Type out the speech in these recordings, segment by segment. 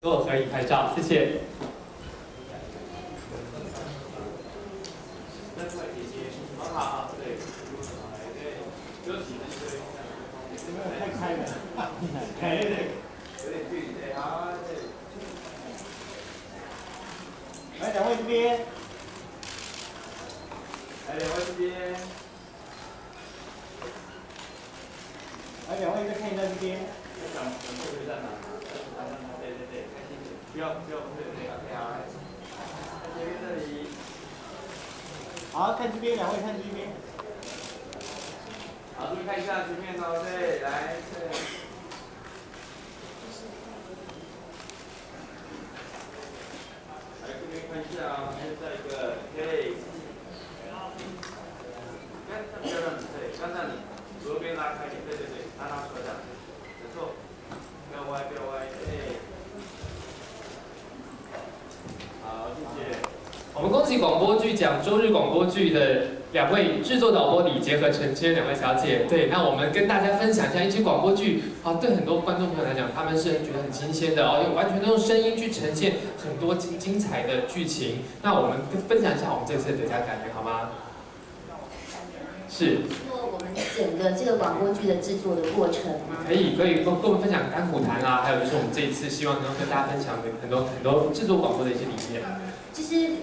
做合影拍照，谢谢。好，对，对，休息太开了，开了，有点距离，对，好，对。来，两位这边，来，两位这边。来，两位再看一下这边。讲座位在哪？对对对，开心点，不要，对对 ，OK 好，来，看前面这里。好，看这边，两位看这边。好，注意看一下前面哦，对，来，对。来这边看一下啊，再一个，对。看，不要让你，对，刚让你左边拉开一点，对对对，拉出来这样，没错，不要歪，对。好，谢谢。我们恭喜广播剧奖周日广播剧的2位制作导播李杰和陈谦2位小姐。对，那我们跟大家分享一下一支广播剧啊，对很多观众朋友来讲，他们是觉得很新鲜的哦，完全都用声音去呈现很多精彩的剧情。那我们分享一下我们这次的得奖感言好吗？是。说我们整个这个广播剧的制作的过程吗？可以跟我们分享甘苦谈啊，还有就是我们这一次希望能跟大家分享的很多制作广播的一些理念。其实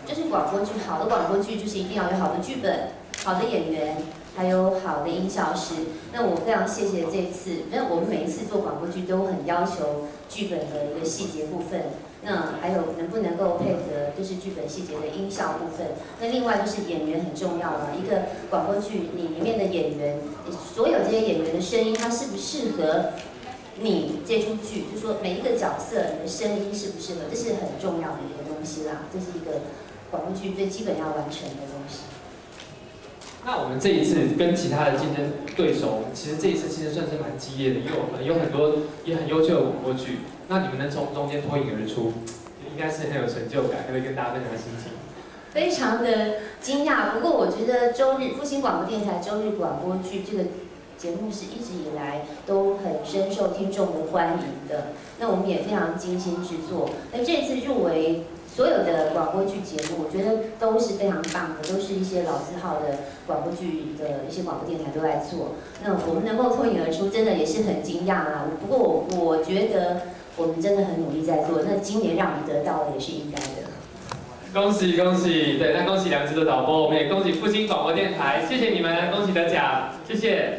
就是广播剧，好的广播剧就是一定要有好的剧本、好的演员，还有好的音效师。那我非常谢谢这次，因为我们每一次做广播剧都很要求剧本的一个细节部分，那还有能不能够配合就是剧本细节的音效部分。那另外就是演员很重要了，一个广播剧你里面的演员，所有这些演员的声音，它适不适合？你这出剧，就说每一个角色你的声音适不适合，这是很重要的一个东西啦，这是一个广播剧最基本要完成的东西。那我们这一次跟其他的竞争对手，其实这一次其实算是蛮激烈的，因为我们有很多也很优秀的广播剧，那你们能从中间脱颖而出，应该是很有成就感，可以跟大家分享心情。非常的惊讶，不过我觉得复兴广播电台周日广播剧这个节目是一直以来都很深受听众的欢迎的，那我们也非常精心制作。那这次入围所有的广播剧节目，我觉得都是非常棒的，都是一些老字号的广播剧的一些广播电台都在做。那我们能够脱颖而出，真的也是很惊讶啦。不过我觉得我们真的很努力在做，那今年让我们得到了也是应该的。恭喜恭喜！对，那恭喜2支的导播，我们也恭喜复兴广播电台，谢谢你们，恭喜得奖，谢谢。